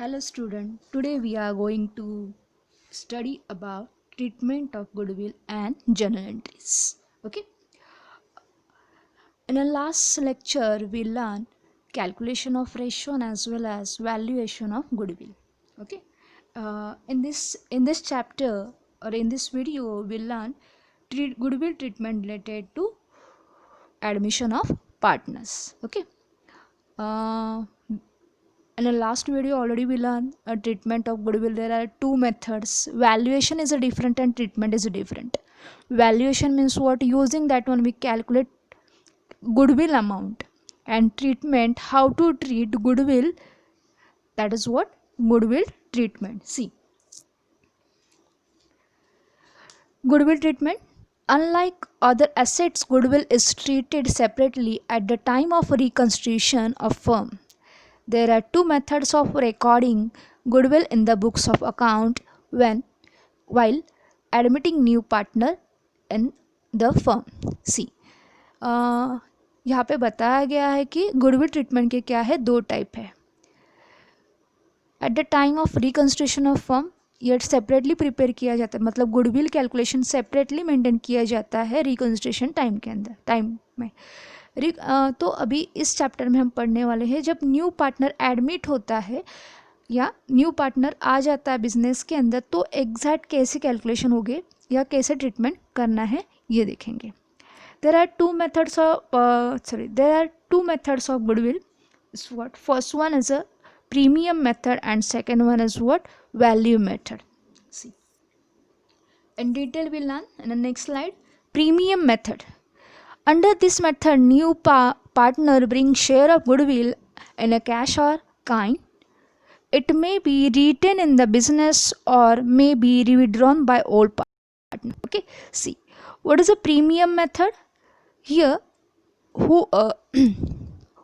Hello student, today we are going to study about treatment of goodwill and journal entries. Okay, in the last lecture we learned calculation of ratio as well as valuation of goodwill. Okay, in this chapter or in this video we learn goodwill treatment related to admission of partners. Okay, uh, in the last video already we learned a treatment of goodwill. There are two methods. Valuation is a different and treatment is a different. Valuation means what? Using that one we calculate goodwill amount, and treatment, how to treat goodwill. That is what goodwill treatment. See, goodwill treatment, unlike other assets, goodwill is treated separately at the time of reconstitution of firm. There are two methods of recording goodwill in the books of account when while admitting new partner in the firm. See, यहाँ पे बताया गया है कि goodwill treatment के क्या है, दो टाइप है. Eight the time of reconstruction of firm ये सेपरेटली प्रिपेयर किया जाता है, मतलब गुडविल कैलकुलेशन सेपरेटली मेंटेन किया जाता है रिकंस्ट्रक्शन टाइम में. तो अभी इस चैप्टर में हम पढ़ने वाले हैं जब न्यू पार्टनर एडमिट होता है या न्यू पार्टनर आ जाता है बिजनेस के अंदर, तो एग्जैक्ट कैसे कैलकुलेशन होगे या कैसे ट्रीटमेंट करना है ये देखेंगे. There are two methods of goodwill. what first one is a premium method and second one is what value method. See, in detail we'll learn in the next slide. Premium method. Under this method, new partner brings share of goodwill in a cash or kind. It may be retained in the business or may be withdrawn by old partner. Okay, see, what is a premium method? Here,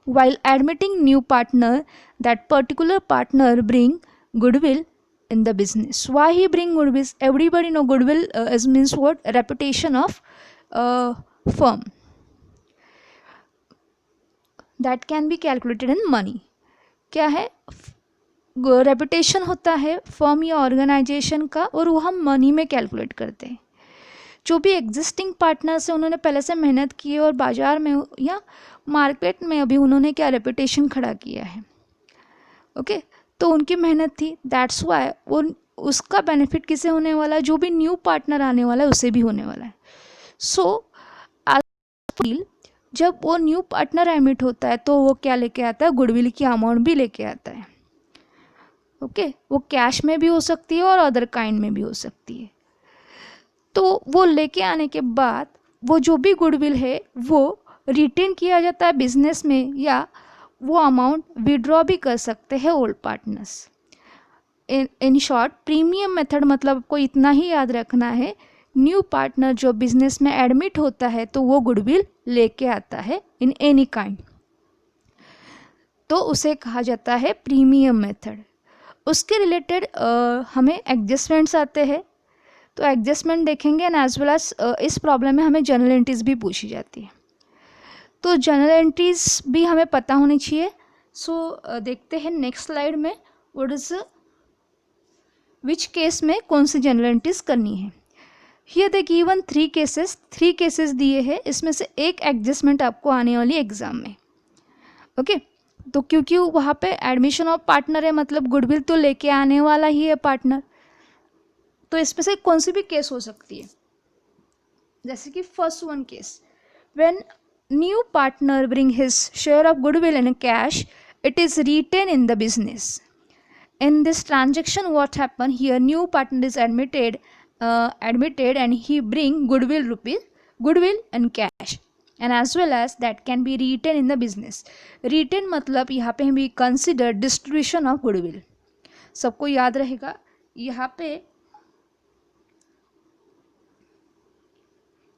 while admitting new partner, that particular partner bring goodwill in the business. Why he bring goodwill? Everybody know goodwill means what? Reputation of firm. That can be calculated in money. क्या है? Reputation होता है firm या organisation का, और वो हम money में कैलकुलेट करते हैं. जो भी एग्जिस्टिंग पार्टनर्स हैं उन्होंने पहले से मेहनत की है और बाज़ार में या मार्केट में अभी उन्होंने क्या रेपुटेशन खड़ा किया है. ओके, तो उनकी मेहनत थी, दैट्स वाई वो उसका बेनिफिट किसे होने वाला है? जो भी न्यू पार्टनर आने वाला है उसे भी होने वाला है. सो जब वो न्यू पार्टनर एडमिट होता है तो वो क्या लेके आता है? गुडविल की अमाउंट भी लेके आता है. ओके, वो कैश में भी हो सकती है और अदर काइंड में भी हो सकती है. तो वो लेके आने के बाद वो जो भी गुडविल है वो रिटेन किया जाता है बिजनेस में, या वो अमाउंट विड्रॉ भी कर सकते हैं old partners. In short, premium method मतलब आपको इतना ही याद रखना है, न्यू पार्टनर जो बिजनेस में एडमिट होता है तो वो गुडविल लेके आता है इन एनी काइंड, तो उसे कहा जाता है प्रीमियम मेथड. उसके रिलेटेड हमें एडजस्टमेंट्स आते हैं, तो एडजस्टमेंट देखेंगे एंड एज वेल एज इस प्रॉब्लम में हमें जर्नल एंट्रीज भी पूछी जाती है, तो जर्नल एंट्रीज भी हमें पता होनी चाहिए. सो देखते हैं नेक्स्ट स्लाइड में व्हाट इज विच केस में कौन सी जर्नल एंट्रीज करनी है. Here they given three cases दिए हैं, इसमें से एक एडजस्टमेंट आपको आने वाली एग्जाम में. ओके, तो क्योंकि वहाँ पे एडमिशन ऑफ पार्टनर है मतलब गुडविल तो लेके आने वाला ही है पार्टनर, तो इसमें से कौन सी भी केस हो सकती है. जैसे कि first one case, when new partner bring his share of goodwill in cash, it is retain in the business. In this transaction, what happened here? New partner is admitted and he bring goodwill and cash, and as well as that can be retained in the business. Retain मतलब यहाँ पे हम consider distribution of goodwill. सबको याद रहेगा यहाँ पे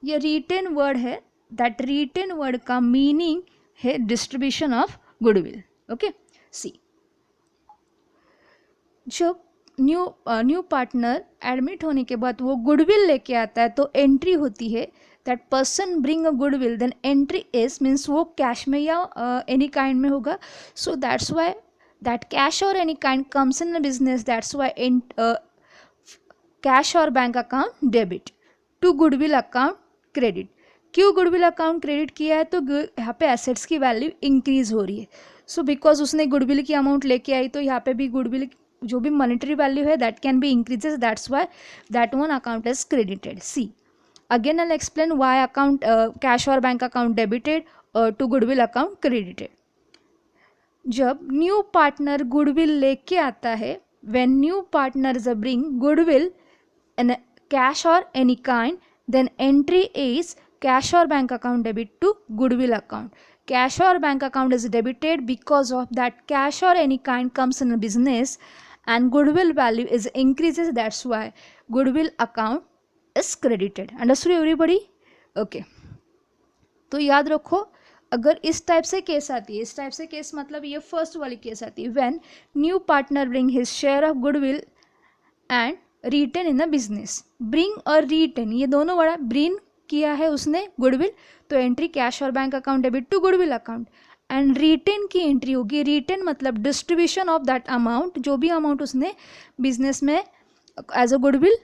ये retain word है, that retain word का meaning है distribution of goodwill. Okay, see, जब न्यू पार्टनर एडमिट होने के बाद वो गुडविल लेके आता है तो एंट्री होती है that person bring a goodwill, then entry is means वो कैश में या एनी काइंड में होगा. So that's why that cash or any kind comes in a business, that's why cash or bank account debit to goodwill account credit. क्यों goodwill account credit किया है? तो यहाँ पे एसेट्स की वैल्यू इंक्रीज हो रही है, सो बिकॉज उसने गुडविल की अमाउंट लेके आई, तो यहाँ पे भी गुडविल जो भी मॉनेटरी वैल्यू है that can be increases, that's why that one account is credited. See again I explain why account cash और bank account debited to goodwill account credited. जब न्यू पार्टनर गुडविल लेके आता है, when new partners bring goodwill in cash और any kind, then entry is cash or bank account debit to goodwill account. Cash or bank account is debited because of that cash or any kind comes in a business and goodwill value is increases, that's why goodwill account is credited. Understood everybody? Okay. तो याद रखो, अगर इस type से case आती है, इस type से केस मतलब ये फर्स्ट वाली केस आती है, when new partner bring his share of goodwill and retain in the business. Bring और रिटेन ये दोनों बड़ा, ब्रिंग किया है उसने गुडविल, तो एंट्री कैश और bank account debit to goodwill account. And retain की एंट्री होगी, रिटेन मतलब डिस्ट्रीब्यूशन ऑफ दैट अमाउंट, जो भी अमाउंट उसने बिजनेस में एज अ गुडविल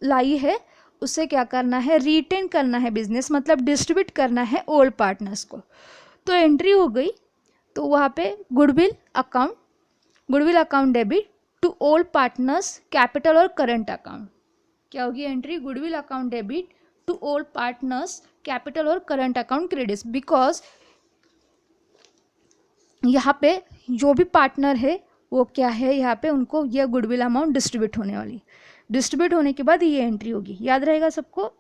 लाई है उससे क्या करना है, रिटेन करना है बिजनेस, मतलब डिस्ट्रीब्यूट करना है ओल्ड पार्टनर्स को. तो एंट्री हो गई, तो वहाँ पे goodwill account debit to old partners capital और करंट अकाउंट. क्या होगी entry? Goodwill account debit to old partners capital और करंट अकाउंट क्रेडिट्स. बिकॉज यहाँ पे जो भी पार्टनर है वो क्या है, यहाँ पे उनको यह गुडविल अमाउंट डिस्ट्रीब्यूट होने वाली, डिस्ट्रीब्यूट होने के बाद ये एंट्री होगी. याद रहेगा सबको?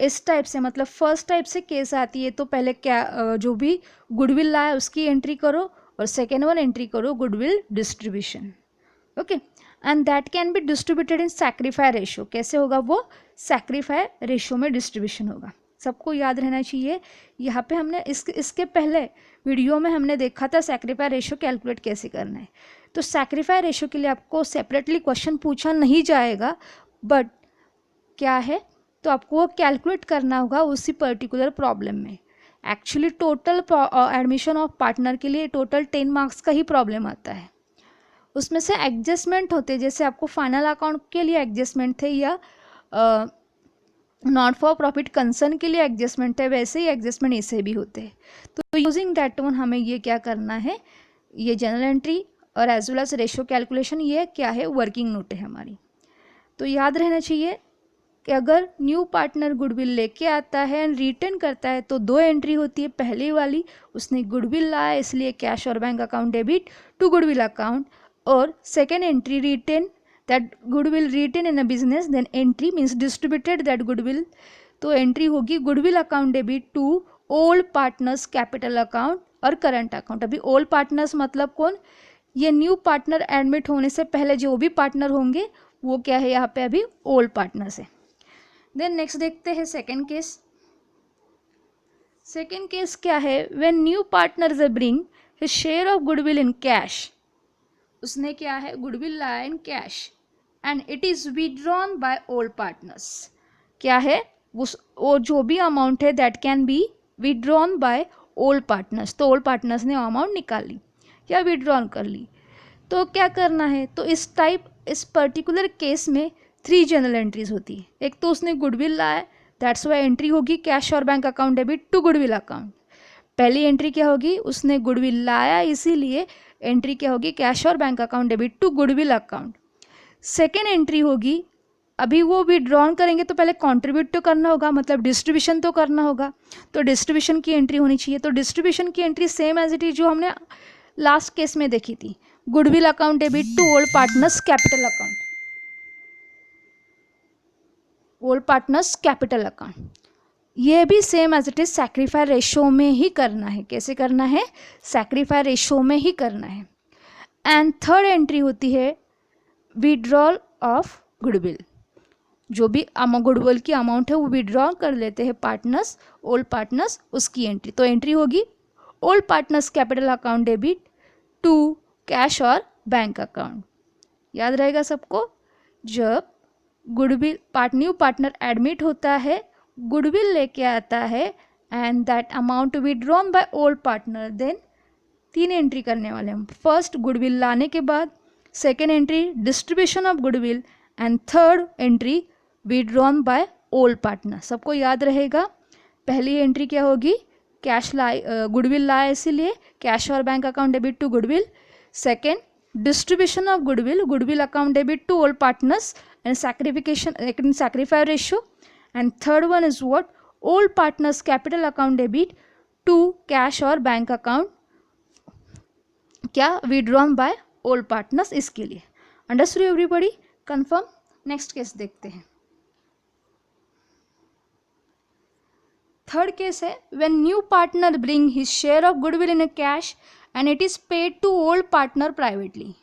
इस टाइप से मतलब फर्स्ट टाइप से केस आती है तो पहले क्या जो भी गुडविल लाया उसकी एंट्री करो, और सेकेंड वन एंट्री करो goodwill distribution. Okay, and that can be distributed in sacrifice ratio. कैसे होगा वो? सैक्रिफाई रेशियो में डिस्ट्रीब्यूशन होगा. सबको याद रहना चाहिए. यहाँ पे हमने इसके पहले वीडियो में हमने देखा था सैक्रिफाई रेशियो कैलकुलेट कैसे करना है. तो सैक्रिफाई रेशियो के लिए आपको सेपरेटली क्वेश्चन पूछा नहीं जाएगा, बट क्या है तो आपको वो कैलकुलेट करना होगा उसी पर्टिकुलर प्रॉब्लम में. Actually total admission of partner के लिए टोटल 10 मार्क्स का ही प्रॉब्लम आता है. उसमें से एडजस्टमेंट होते, जैसे आपको फाइनल अकाउंट के लिए एडजस्टमेंट थे या नॉट फॉर प्रॉफिट कंसर्न के लिए एडजस्टमेंट है, वैसे ही एडजस्टमेंट इसे भी होते हैं. तो यूजिंग दैट वन हमें ये क्या करना है, ये जनरल एंट्री और as well as ratio calculation, ये क्या है वर्किंग नोट है हमारी. तो याद रहना चाहिए कि अगर न्यू पार्टनर गुडविल लेके आता है एंड रिटर्न करता है तो 2 एंट्री होती है. पहली वाली उसने गुडविल लाया इसलिए कैश और bank account debit to goodwill account, और second entry retain that goodwill retain in a business, then entry means distributed that goodwill, तो एंट्री होगी goodwill account debit to old partners capital account और current account. अभी old partners मतलब कौन? ये new partner admit होने से पहले जो भी पार्टनर होंगे वो क्या है यहाँ पे अभी ओल्ड पार्टनर्स है. देन नेक्स्ट देखते हैं सेकेंड केस. सेकेंड केस क्या है? When new partners bring his share of goodwill in cash. उसने क्या है गुडविल लाया इन cash and it is withdrawn by old partners. क्या है वो जो भी अमाउंट है that can be withdrawn by old partners. तो ओल्ड पार्टनर्स ने अमाउंट निकाल ली या विड्रॉन कर ली. तो क्या करना है? तो इस पर्टिकुलर केस में 3 जनरल एंट्रीज होती है. एक तो उसने गुडविल लाया, दैट्स वाई एंट्री होगी कैश और bank account debit to goodwill account. पहली एंट्री क्या होगी? उसने गुडविल लाया इसीलिए एंट्री क्या होगी? कैश और bank account debit to goodwill account. Second entry होगी, अभी वो विड्रॉन करेंगे तो पहले कंट्रीब्यूट तो करना होगा, मतलब डिस्ट्रीब्यूशन तो करना होगा, तो डिस्ट्रीब्यूशन की एंट्री होनी चाहिए. तो डिस्ट्रीब्यूशन की entry same as it is जो हमने लास्ट केस में देखी थी, goodwill account debit to old partners capital account, old partners capital account. ये भी same as it is sacrifice ratio में ही करना है. कैसे करना है? सैक्रिफाई रेशियो में ही करना है. एंड थर्ड एंट्री होती है विड्रॉल ऑफ गुडविल. जो भी गुडविल की अमाउंट है वो विड्रॉ कर लेते हैं पार्टनर्स, ओल्ड पार्टनर्स, उसकी एंट्री. तो एंट्री होगी old partners capital account debit to cash और बैंक अकाउंट. याद रहेगा सबको? जब गुडविल न्यू पार्टनर एडमिट होता है, गुडविल लेके आता है and that amount withdrawn by old partner, then 3 entry करने वाले हम। फर्स्ट गुडविल लाने के बाद, second entry distribution of goodwill, and third entry withdrawn by old partner. सबको याद रहेगा, पहली एंट्री क्या होगी, कैश लाए, गुडविल लाए इसीलिए कैश और bank account debit to goodwill. Second distribution of goodwill, goodwill account debit to old partners and sacrifice ratio. And third one is what, old partners capital account debit to cash और bank account क्या withdrawn by old partners, इसके लिए। Understood everybody, confirm. Next case देखते हैं। Third case है, when new partner bring his share of goodwill in cash and it is paid to old partner privately.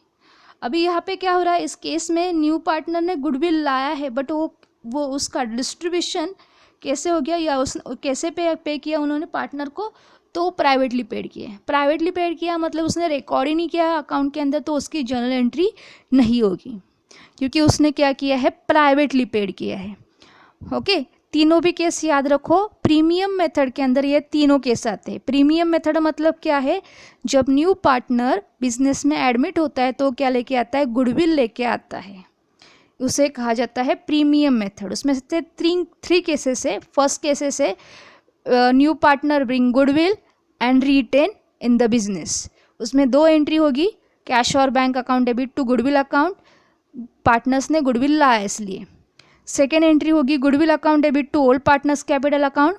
अभी यहाँ पे क्या हो रहा है, इस केस में न्यू पार्टनर ने गुडविल लाया है, बट वो उसका डिस्ट्रीब्यूशन कैसे हो गया, या उस कैसे पे किया उन्होंने पार्टनर को, तो प्राइवेटली पेड किया है। प्राइवेटली पेड किया मतलब उसने रिकॉर्ड ही नहीं किया अकाउंट के अंदर, तो उसकी जर्नल एंट्री नहीं होगी, क्योंकि उसने क्या किया है, प्राइवेटली पेड किया है। ओके, तीनों भी केस याद रखो, प्रीमियम मेथड के अंदर ये तीनों केस आते हैं। प्रीमियम मेथड मतलब क्या है, जब न्यू पार्टनर बिजनेस में एडमिट होता है तो क्या लेके आता है, गुडविल लेके आता है, उसे कहा जाता है प्रीमियम मेथड। उसमें से थ्री केसेस है। फर्स्ट केसेस है, new partner bring goodwill and retain in the business, उसमें 2 एंट्री होगी, कैश और bank account debit to goodwill account, partners ने गुडविल लाया इसलिए। सेकेंड एंट्री होगी goodwill account debit to old partners capital account,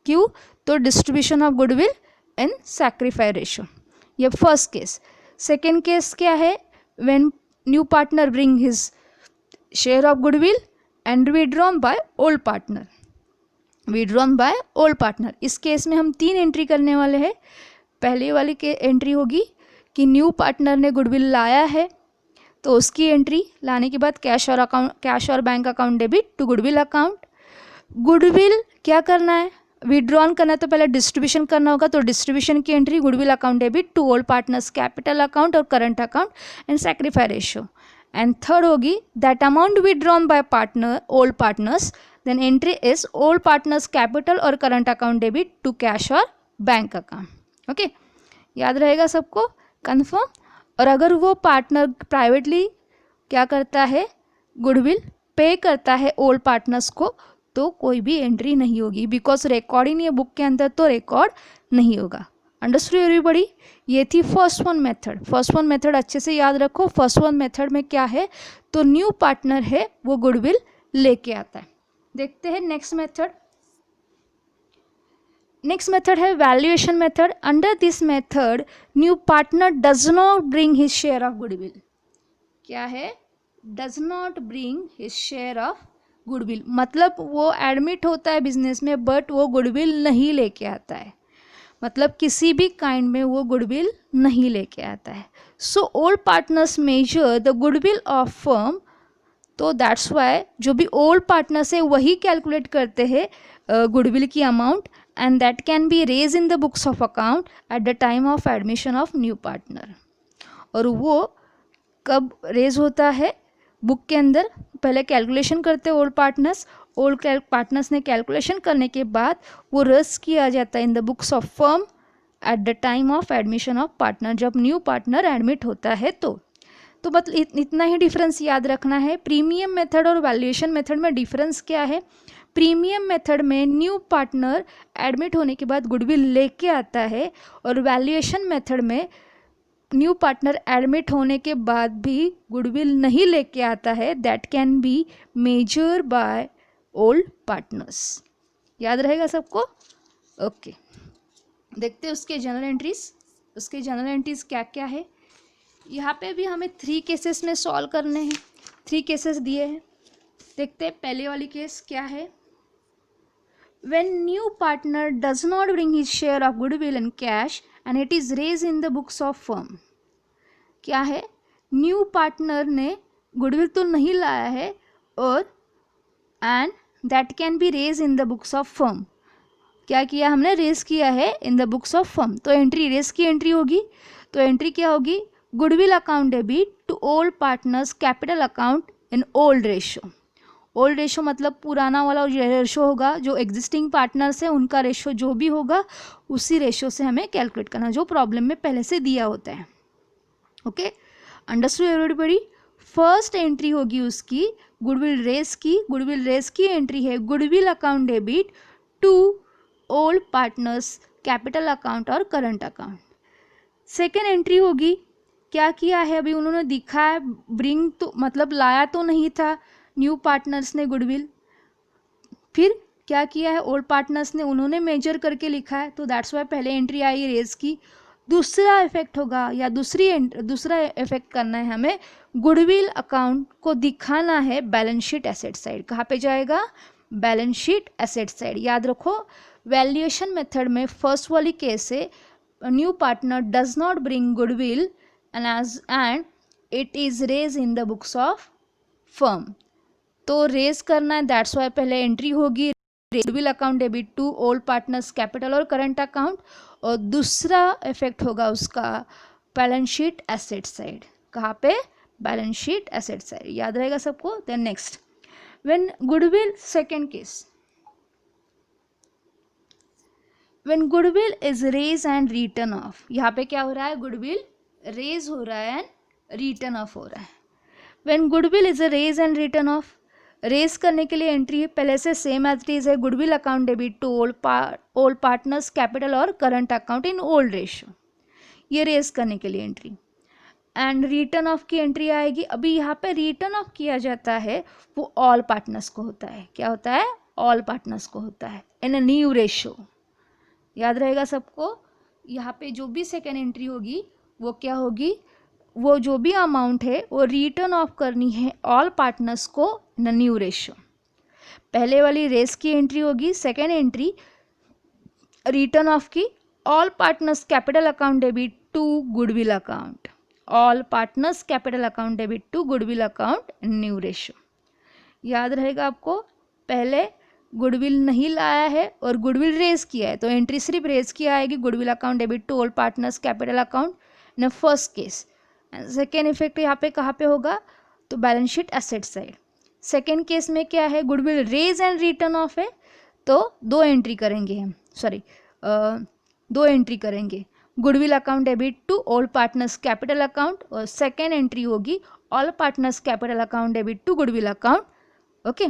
क्यों, तो distribution of goodwill and sacrifice ratio, ये फर्स्ट केस। सेकेंड केस क्या है, when new partner bring his share of goodwill and withdrawn by old partner, withdrawn by old partner. इस case में हम 3 entry करने वाले हैं। पहले वाली के एंट्री होगी कि न्यू पार्टनर ने गुडविल लाया है, तो उसकी एंट्री लाने के बाद कैश और bank account debit to goodwill account. Goodwill क्या करना है, विड्रॉन करना है, तो पहले डिस्ट्रीब्यूशन करना होगा, तो डिस्ट्रीब्यूशन की entry goodwill account debit to old partners capital account और current account and sacrifice ratio. And third होगी that amount withdrawn by partner old partners, then entry is old partners capital और current account debit to cash और bank account. Okay, याद रहेगा सबको, confirm. और अगर वो पार्टनर प्राइवेटली क्या करता है, गुडविल पे करता है ओल्ड पार्टनर्स को, तो कोई भी एंट्री नहीं होगी, बिकॉज रिकॉर्ड ही नहीं है बुक के अंदर, तो रिकॉर्ड नहीं होगा। अंडरस्टूड एवरीबॉडी, ये थी first one method. First one method अच्छे से याद रखो। फर्स्ट वन मेथड में क्या है, तो न्यू पार्टनर है वो गुडविल लेके आता है। देखते हैं नेक्स्ट मेथड। नेक्स्ट मेथड है valuation method. Under this method new partner does not bring his share of goodwill. क्या है, does not bring his share of goodwill, मतलब वो एडमिट होता है बिजनेस में, बट वो गुडविल नहीं लेके आता है, मतलब किसी भी काइंड में वो गुडविल नहीं लेके आता है। So old partners measure the goodwill of firm, तो दैट्स वाई जो भी ओल्ड पार्टनर्स है वही कैलकुलेट करते हैं गुडविल की amount, and that can be raise in the books of account at the time of admission of new partner. और वो कब रेज होता है बुक के अंदर, पहले कैलकुलेशन करते हैं ओल्ड पार्टनर्स ने कैलकुलेशन करने के बाद वो रेज किया जाता है in the books of firm at the time of admission of partner, जब न्यू पार्टनर एडमिट होता है तो मतलब इतना ही डिफरेंस याद रखना है। प्रीमियम मेथड और वैल्यूएशन मेथड में डिफरेंस क्या है, प्रीमियम मेथड में न्यू पार्टनर एडमिट होने के बाद गुडविल लेके आता है, और वैल्यूएशन मेथड में न्यू पार्टनर एडमिट होने के बाद भी गुडविल नहीं लेके आता है, that can B measure by old partners. याद रहेगा सबको, ओके। देखते हैं उसके जनरल एंट्रीज। उसके जनरल एंट्रीज क्या क्या है, यहाँ पे भी हमें 3 केसेस में सॉल्व करने हैं। 3 केसेस दिए हैं, देखते हैं पहले वाली केस क्या है। When new partner does not bring his share of goodwill in cash and it is raised in the books of firm, क्या है, न्यू पार्टनर ने गुडविल तो नहीं लाया है, और and that can be raise in the books of firm, क्या किया हमने, रेज किया है in the books of firm, तो एंट्री रेज की एंट्री होगी, तो एंट्री क्या होगी, goodwill account debit to old partners capital account in old ratio. Old ratio मतलब पुराना वाला रेशो होगा, जो एग्जिस्टिंग पार्टनर्स है उनका रेशो जो भी होगा उसी रेशो से हमें कैलकुलेट करना, जो प्रॉब्लम में पहले से दिया होता है। Okay, understood everybody. First entry होगी उसकी गुडविल रेस की। गुडविल रेस की एंट्री है goodwill account debit to old partners capital account और करंट अकाउंट। सेकेंड एंट्री होगी, क्या किया है अभी उन्होंने दिखा है, ब्रिंग तो मतलब लाया तो नहीं था न्यू पार्टनर्स ने गुडविल, फिर क्या किया है ओल्ड पार्टनर्स ने, उन्होंने मेजर करके लिखा है, तो दैट्स वाई पहले एंट्री आई रेस की। दूसरा इफेक्ट होगा या दूसरा इफेक्ट करना है हमें, गुडविल अकाउंट को दिखाना है बैलेंस शीट एसेट साइड। कहाँ पे जाएगा? Balance sheet asset side. याद रखो वैल्यूएशन मेथड में फर्स्ट वाली केस से new partner does not bring goodwill and it is raise in the books of firm. तो रेज करना है, दैट्स वाई पहले एंट्री होगी goodwill account debit to old partners capital और करंट अकाउंट, और दूसरा इफेक्ट होगा उसका बैलेंस शीट एसेट साइड। कहाँ पे? Balance sheet asset side. याद रहेगा सबको। Then next, when goodwill, second case, when goodwill is raise and written off. यहाँ पे क्या हो रहा है? गुडविल रेज हो रहा है एंड रिटर्न ऑफ हो रहा है। When goodwill is raise and written off, raise करने के लिए एंट्री है पहले से सेम एज इट इज है goodwill account debit to old partners capital और current account in old ratio, ये रेज करने के लिए एंट्री। एंड रिटर्न ऑफ की एंट्री आएगी, अभी यहाँ पे रिटर्न ऑफ किया जाता है वो ऑल पार्टनर्स को होता है। क्या होता है? ऑल पार्टनर्स को होता है इन अ न्यू रेशो। याद रहेगा सबको। यहाँ पे जो भी सेकेंड एंट्री होगी वो क्या होगी, वो जो भी अमाउंट है वो रिटर्न ऑफ करनी है ऑल पार्टनर्स को इन न्यू रेशो। पहले वाली रेस की एंट्री होगी, सेकेंड एंट्री रिटर्न ऑफ की all partners capital account debit to goodwill account, all partners capital account debit to goodwill account in new ratio. याद रहेगा आपको, पहले गुडविल नहीं लाया है और गुडविल रेज किया है, तो एंट्री सिर्फ रेज की आएगी goodwill account debit to old partners capital account in first case. Second effect यहाँ पे कहाँ पे होगा? तो balance sheet asset side. Second case में क्या है? Goodwill raise and written off है, तो दो एंट्री करेंगे हम, दो एंट्री करेंगे, goodwill account debit to old partners capital account, और सेकेंड एंट्री होगी all partners capital account debit to goodwill account. Okay,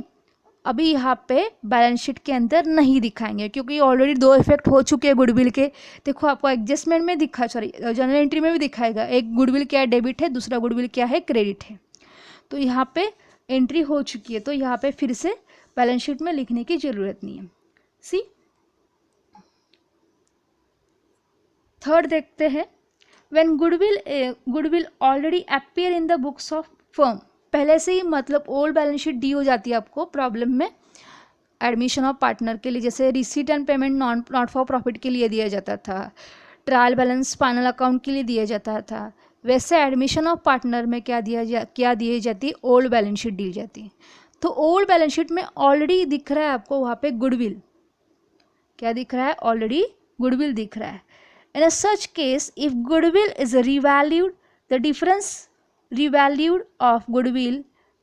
अभी यहाँ पे बैलेंस शीट के अंदर नहीं दिखाएंगे क्योंकि ऑलरेडी दो इफेक्ट हो चुके हैं गुडविल के। देखो आपको एडजस्टमेंट में दिखा, जनरल एंट्री में भी दिखाएगा, एक गुडविल क्या है? डेबिट है, दूसरा गुडविल क्या है? क्रेडिट है। तो यहाँ पे एंट्री हो चुकी है, तो यहाँ पे फिर से बैलेंस शीट में लिखने की जरूरत नहीं है। सी थर्ड देखते हैं, when goodwill already appear in the books of firm. पहले से ही मतलब ओल्ड बैलेंस शीट दी हो जाती है आपको प्रॉब्लम में एडमिशन ऑफ पार्टनर के लिए, जैसे receipt and payment not for profit के लिए दिया जाता था, ट्रायल बैलेंस फाइनल अकाउंट के लिए दिया जाता था, वैसे एडमिशन ऑफ पार्टनर में क्या दी जाती है? ओल्ड बैलेंस शीट दी जाती है। तो ओल्ड बैलेंस शीट में ऑलरेडी दिख रहा है आपको वहाँ पे गुडविल, क्या दिख रहा है? ऑलरेडी गुडविल दिख रहा है। In such case if goodwill is revalued, the difference revalued of goodwill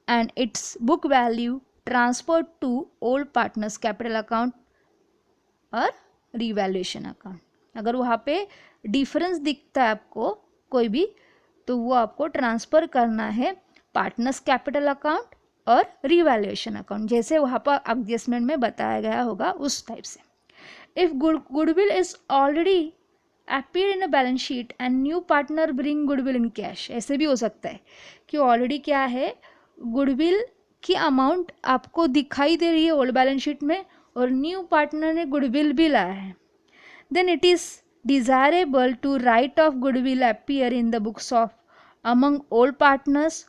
and its book value transferred to old partners capital account और revaluation account। अगर वहाँ पे डिफरेंस दिखता है आपको कोई भी, तो वो आपको ट्रांसफ़र करना है पार्टनर्स कैपिटल अकाउंट और रिवैल्यूएशन अकाउंट, जैसे वहाँ पर एडजस्टमेंट में बताया गया होगा उस टाइप से। If goodwill is already appear in a balance sheet and new partner bring goodwill in cash, ऐसे भी हो सकता है कि ऑलरेडी क्या है, गुडविल की अमाउंट आपको दिखाई दे रही है ओल्ड बैलेंस शीट में और न्यू पार्टनर ने गुडविल भी लाया है, then it is desirable to write off goodwill appear in the books of among old partners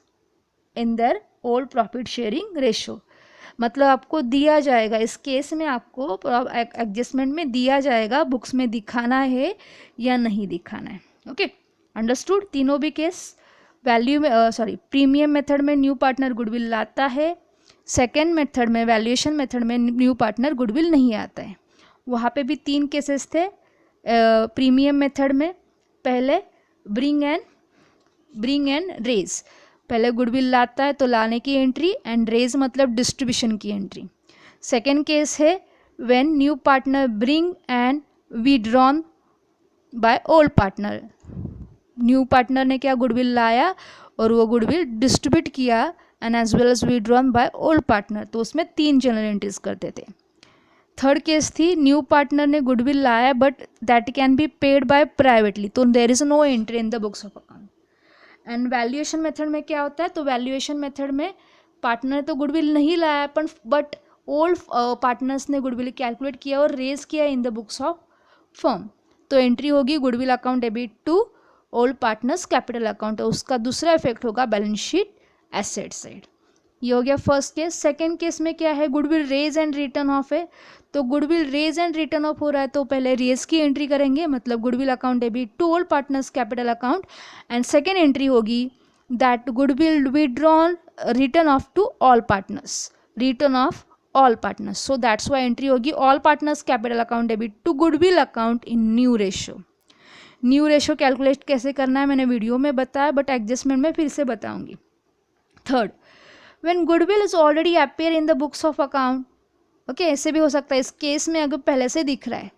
in their old profit sharing ratio. मतलब आपको दिया जाएगा, इस केस में आपको एडजस्टमेंट में दिया जाएगा बुक्स में दिखाना है या नहीं दिखाना है। Okay, understood. तीनों भी केस वैल्यू में प्रीमियम मेथड में न्यू पार्टनर गुडविल लाता है, सेकेंड मेथड में वैल्यूएशन मेथड में न्यू पार्टनर गुडविल नहीं आता है। वहाँ पे भी तीन केसेस थे प्रीमियम मेथड में। पहले ब्रिंग एंड रेज, पहले गुडविल लाता है तो लाने की एंट्री, एंड रेज मतलब डिस्ट्रीब्यूशन की एंट्री. सेकेंड केस है when new partner bring and withdrawn by old partner. New partner ने क्या गुडविल लाया और वो गुडविल डिस्ट्रीब्यूट किया and as well as withdrawn by old partner, तो उसमें 3 जनरल एंट्रीज करते थे. थर्ड केस थी न्यू पार्टनर ने गुडविल लाया but that can B paid by privately, तो there is no entry in the books of account. And valuation method में क्या होता है, तो वैल्यूएशन मेथड में पार्टनर ने तो गुडविल नहीं लाया बट ओल्ड पार्टनर्स ने गुडविल कैलकुलेट किया और रेज किया in the books of firm, तो एंट्री होगी goodwill account debit to old partners capital account, और उसका दूसरा इफेक्ट होगा बैलेंस शीट एसेट साइड. ये हो गया फर्स्ट केस. सेकेंड केस में क्या है, goodwill raise and written off है, तो goodwill raise and written off हो रहा है तो पहले रेज की एंट्री करेंगे, मतलब goodwill account debit to old partners capital account, and second entry होगी that goodwill withdrawn written off to all partners, written off all partners, so that's why entry होगी all partners capital account debit to goodwill account in new ratio. New ratio calculate कैसे करना है मैंने video में बताया, but adjustment में फिर से बताऊंगी. Third, when goodwill is already appear in the books of account, okay, ऐसे भी हो सकता है. इस केस में अगर पहले से दिख रहा है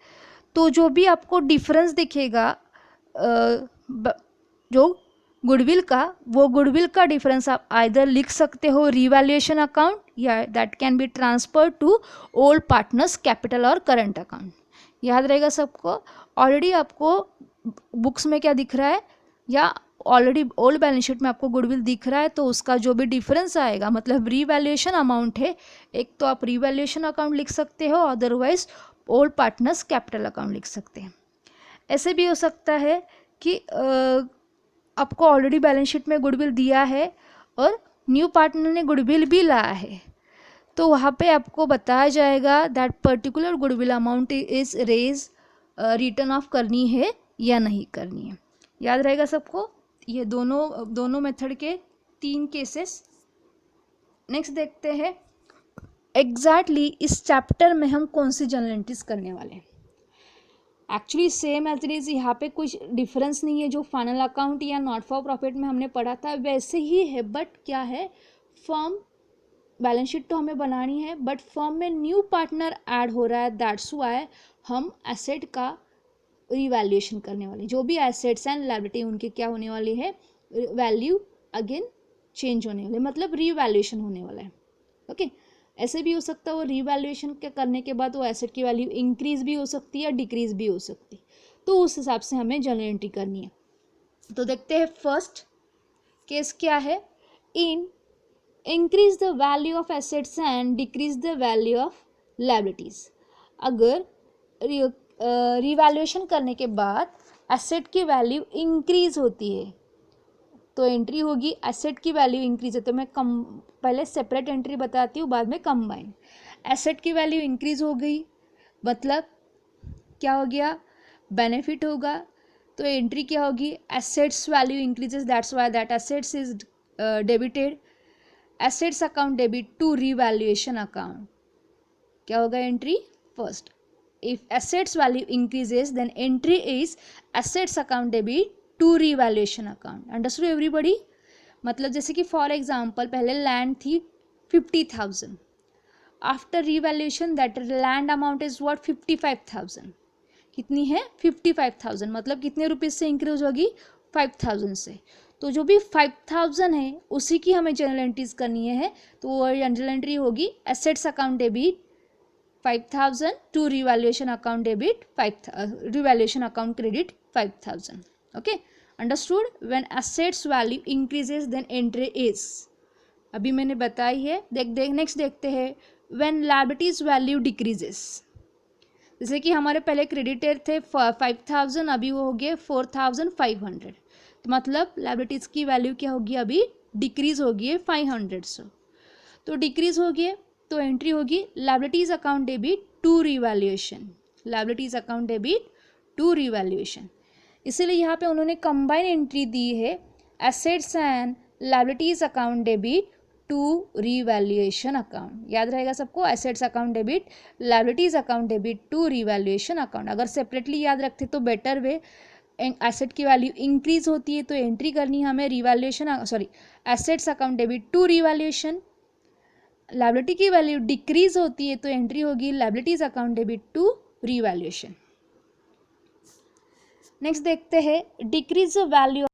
तो जो भी आपको डिफरेंस दिखेगा जो गुडविल का, वो गुडविल का डिफरेंस आप आइदर लिख सकते हो रिवैल्यूएशन अकाउंट या that can be transfer to old partners capital और करंट अकाउंट. याद रहेगा सबको. ऑलरेडी आपको बुक्स में क्या दिख रहा है या ऑलरेडी ओल्ड बैलेंस शीट में आपको गुडविल दिख रहा है, तो उसका जो भी डिफरेंस आएगा मतलब रीवैल्यूएशन अमाउंट है, एक तो आप रीवैल्यूएशन अकाउंट लिख सकते हो, otherwise old partners capital account लिख सकते हैं. ऐसे भी हो सकता है कि आपको ऑलरेडी बैलेंस शीट में गुडविल दिया है और न्यू पार्टनर ने गुडविल भी लाया है, तो वहाँ पे आपको बताया जाएगा that particular goodwill amount is raise, written off करनी है या नहीं करनी है. याद रहेगा सबको. ये दोनों मेथड के 3 केसेस. नेक्स्ट देखते हैं एग्जैक्टली इस चैप्टर में हम कौन सी जर्नल एंट्रीज करने वाले हैं. Actually same as it is, यहाँ पे कुछ डिफरेंस नहीं है. जो फाइनल अकाउंट या नॉट फॉर प्रॉफिट में हमने पढ़ा था वैसे ही है, बट क्या है, फर्म बैलेंस शीट तो हमें बनानी है बट फर्म में न्यू पार्टनर ऐड हो रहा है, दैट्स वाई हम एसेट का रिवैल्यूएशन करने वाले. जो भी एसेट्स एंड लायबिलिटी उनके क्या होने वाली है, वैल्यू अगेन चेंज होने वाले, मतलब रिवैल्यूएशन होने वाला है. ओके, ऐसे भी हो सकता है वो रिवैल्यूएशन के करने के बाद वो एसेट की वैल्यू इंक्रीज भी हो सकती है या डिक्रीज भी हो सकती है, तो उस हिसाब से हमें जर्नल एंट्री करनी है. तो देखते हैं फर्स्ट केस क्या है. In increase the value of assets and decrease the value of liabilities. अगर रिवैल्यूएशन करने के बाद एसेट की वैल्यू इंक्रीज होती है तो एंट्री होगी एसेट की वैल्यू इंक्रीज है, तो मैं पहले सेपरेट एंट्री बताती हूँ, बाद में कंबाइन. एसेट की वैल्यू इंक्रीज हो गई मतलब क्या हो गया, बेनिफिट होगा, तो एंट्री क्या होगी, assets value increases, that's why that assets is debited. Assets account debit to revaluation account. क्या होगा entry first. If assets value increases, then entry is assets account debit to revaluation account. Understood everybody? मतलब जैसे कि for example पहले land थी 50,000, after revaluation that land amount is what 55,000. कितनी है 55,000, मतलब कितने रुपीज़ से इंक्रीज होगी 5,000 से. तो जो भी 5,000 है उसी की हमें जनरल एंट्रीज करनी है, तो वो जनरल एंट्री होगी assets account debit 5,000 to revaluation account debit 5,000, revaluation account credit 5,000. Okay, understood? When assets value increases then entry is, अभी मैंने बताई है. नेक्स्ट देखते हैं when liabilities value decreases. जैसे कि हमारे पहले क्रेडिटर थे 5,000, अभी वो हो गए 4,500, तो मतलब लायबिलिटीज़ की वैल्यू क्या होगी, अभी डिक्रीज होगी है 500 से, तो डिक्रीज हो गए तो एंट्री होगी liabilities account debit to revaluation. Liabilities account debit to revaluation. इसीलिए यहाँ पे उन्होंने कंबाइन एंट्री दी है assets and liabilities account debit to revaluation account. याद रहेगा सबको, assets account debit, liabilities account debit to revaluation account. अगर सेपरेटली याद रखते तो बेटर वे, एसेट की वैल्यू इंक्रीज होती है तो एंट्री करनी है हमें revaluation, sorry, assets account debit to revaluation. Liability की वैल्यू डिक्रीज होती है तो एंट्री होगी liabilities account debit to revaluation. Next देखते हैं decrease value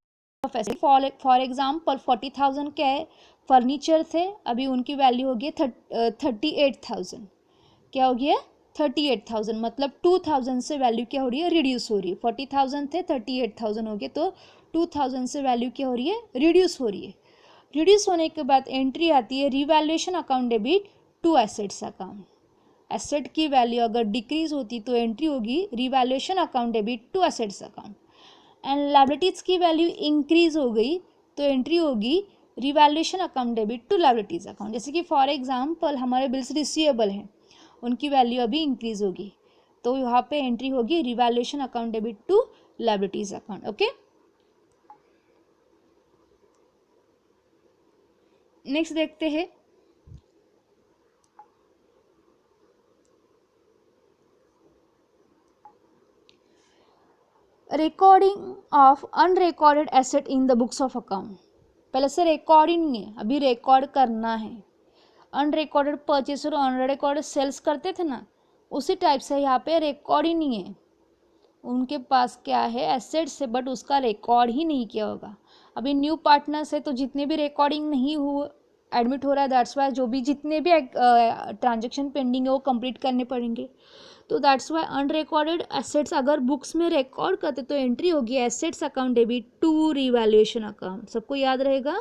of asset. For example 40,000 क्या है, फर्नीचर थे, अभी उनकी वैल्यू होगी 38,000। क्या हो गया 38,000, मतलब 2,000 से वैल्यू क्या हो रही है, रिड्यूस हो रही है। 40,000 थे 38,000 हो गए तो 2,000 से वैल्यू क्या हो रही है, रिड्यूस हो रही है। रिड्यूस होने के बाद एंट्री आती है revaluation account debit to assets account. Asset की वैल्यू अगर डिक्रीज होती तो एंट्री होगी revaluation account debit to assets account. And liabilities की वैल्यू इंक्रीज हो गई तो एंट्री होगी revaluation account debit to liabilities account. जैसे कि फॉर एग्जांपल हमारे बिल्स रिसीवेबल हैं, उनकी वैल्यू अभी इंक्रीज होगी तो यहाँ पे एंट्री होगी revaluation account debit to liabilities account. Okay, next देखते हैं recording of unrecorded asset in the books of account. पहले से रिकॉर्डिंग नहीं है, अभी रिकॉर्ड करना है। अनरिकॉर्डेड परचेस और अनरिकॉर्डेड सेल्स करते थे ना, उसी टाइप से यहाँ पे रिकॉर्ड ही नहीं है। उनके पास क्या है, एसेट्स है, बट उसका रिकॉर्ड ही नहीं किया होगा। अभी न्यू पार्टनर्स है तो जितने भी रिकॉर्डिंग नहीं हुए एडमिट हो रहा है, दैट्स वाई जो भी जितने भी ट्रांजेक्शन पेंडिंग है वो कंप्लीट करने पड़ेंगे। तो दैट्स वाई अनरिकॉर्डेड एसेट्स अगर बुक्स में रिकॉर्ड करते तो एंट्री होगी assets account debit to revaluation account. सबको याद रहेगा,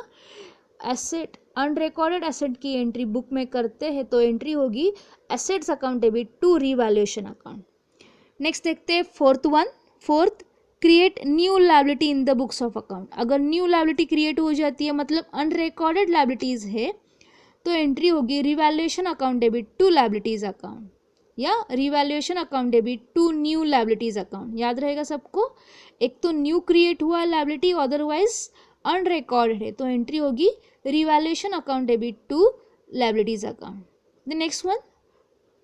एसेट अनरिकॉर्डेड एसेट की एंट्री बुक में करते हैं तो एंट्री होगी assets account debit to revaluation account. Next देखते हैं fourth, create new liability in the books of account. अगर न्यू लायबिलिटी क्रिएट हो जाती है मतलब अनरिकॉर्डेड लायबिलिटीज है तो एंट्री होगी revaluation account debit to liabilities account या revaluation account debit to new liabilities account. याद रहेगा सबको, एक तो न्यू क्रिएट हुआ लायबिलिटी, अदरवाइज अनरिकॉर्डेड है तो एंट्री होगी revaluation account debit to liabilities account. The next one,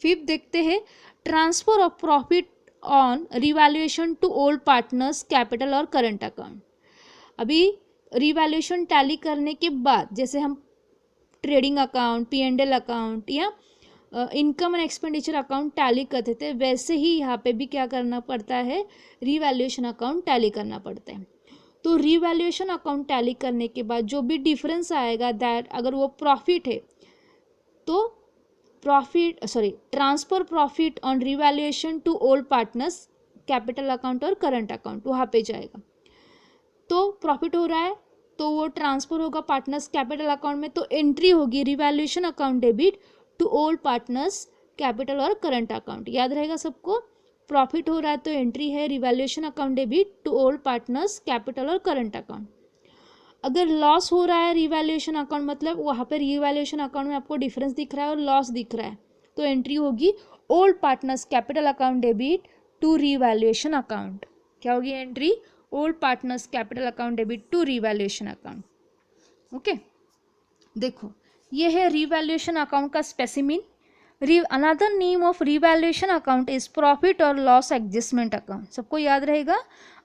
fifth देखते हैं transfer of profit on revaluation to old partners capital और करंट अकाउंट। अभी रिवैल्यूएशन टैली करने के बाद जैसे हम ट्रेडिंग अकाउंट, P&L अकाउंट या income and expenditure account tally करते थे, वैसे ही यहाँ पे भी क्या करना पड़ता है, रिवैल्यूएशन अकाउंट टैली करना पड़ता है। तो रिवैल्यूएशन अकाउंट टैली करने के बाद जो भी डिफरेंस आएगा दैट, अगर वो प्रॉफिट है तो transfer profit on revaluation to old partners capital account और करंट अकाउंट वहाँ पे जाएगा। तो प्रॉफिट हो रहा है तो वो ट्रांसफर होगा पार्टनर्स कैपिटल अकाउंट में तो एंट्री होगी revaluation account debit to old partners capital और करंट अकाउंट। याद रहेगा सबको, प्रॉफिट हो रहा है तो एंट्री है revaluation account debit to old partners capital और करंट अकाउंट। अगर लॉस हो रहा है रिवैल्यूएशन अकाउंट, मतलब वहाँ पर रिवैल्यूएशन अकाउंट में आपको डिफरेंस दिख रहा है और लॉस दिख रहा है तो एंट्री होगी old partners capital account debit to revaluation account. क्या होगी entry, old partners capital account debit to revaluation account. Okay, देखो ये है रिवैल्यूएशन अकाउंट का specimen. Another name of revaluation account is profit और लॉस एडजस्टमेंट अकाउंट। सबको याद रहेगा,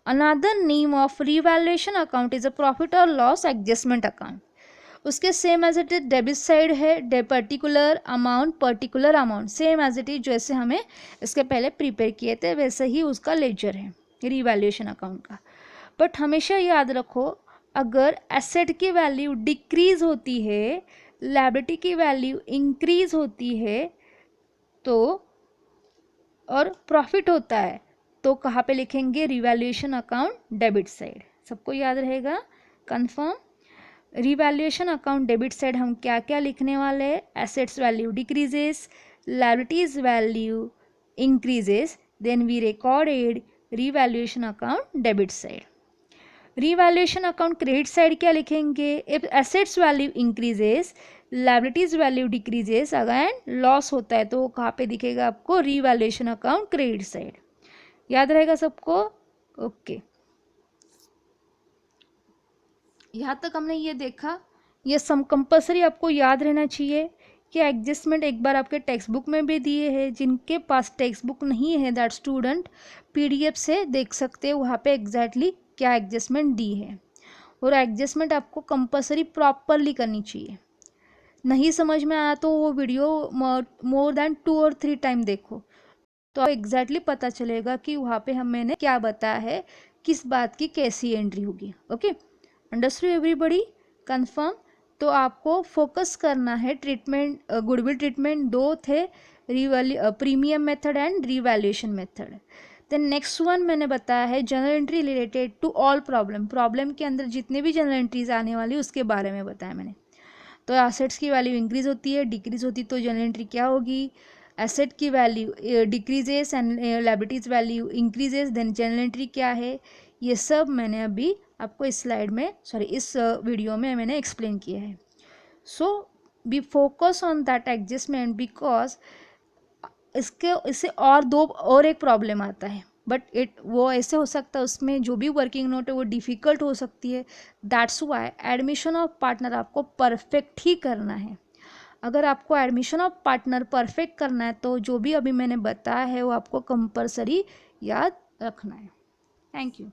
another name of revaluation account is a profit और loss adjustment account. उसके same as it is debit side है, particular amount same as it is जैसे हमें इसके पहले प्रिपेयर किए थे वैसे ही उसका लेजर है रिवैल्यूएशन अकाउंट का। बट हमेशा याद रखो, अगर एसेट की वैल्यू डिक्रीज होती है, लायबिलिटी की वैल्यू इंक्रीज होती है तो और प्रॉफिट होता है तो कहाँ पे लिखेंगे, रिवैल्यूएशन अकाउंट डेबिट साइड। सबको याद रहेगा, confirm. Revaluation account debit side हम क्या क्या लिखने वाले हैं, assets value decreases, liabilities value increases, then we recorded revaluation account debit side. Revaluation account credit side क्या लिखेंगे, if assets value increases liabilities value decreases again loss होता है तो कहाँ पे दिखेगा आपको, रिवैल्यूएशन अकाउंट क्रेडिट साइड। याद रहेगा सबको, ओके। यहाँ तक हमने ये देखा, ये सम कंपल्सरी आपको याद रहना चाहिए। कि एडजस्टमेंट एक बार आपके टेक्स्ट बुक में भी दिए हैं। जिनके पास टेक्स्ट बुक नहीं है दैट स्टूडेंट PDF से देख सकते हैं वहाँ पे एग्जैक्टली क्या एडजस्टमेंट दी है। और एडजस्टमेंट आपको कंपलसरी प्रॉपरली करनी चाहिए। नहीं समझ में आया तो वो वीडियो मोर देन 2 और 3 टाइम देखो, तो आपको एग्जैक्टली पता चलेगा कि वहाँ पे मैंने क्या बताया है, किस बात की कैसी एंट्री होगी। Okay, understood everybody, confirm. तो आपको फोकस करना है ट्रीटमेंट, गुडविल ट्रीटमेंट दो थे, premium method and revaluation method. Then next one मैंने बताया है general entry related to all problem के अंदर जितने भी जनरल एंट्रीज आने वाली उसके बारे में बताया मैंने। तो एसेट्स की वैल्यू इंक्रीज होती है, डिक्रीज होती तो जनरल एंट्री क्या होगी, एसेट की value decreases and liabilities value increases, then general entry क्या है, ये सब मैंने अभी आपको इस स्लाइड में इस वीडियो में मैंने एक्सप्लेन किया है। So be focus on that adjustment because इससे और एक प्रॉब्लम आता है, बट वो ऐसे हो सकता है उसमें जो भी वर्किंग नोट है वो डिफ़िकल्ट हो सकती है। That's Y admission of partner आपको परफेक्ट ही करना है। अगर आपको एडमिशन ऑफ पार्टनर परफेक्ट करना है तो जो भी अभी मैंने बताया है वो आपको कंपलसरी याद रखना है। Thank you.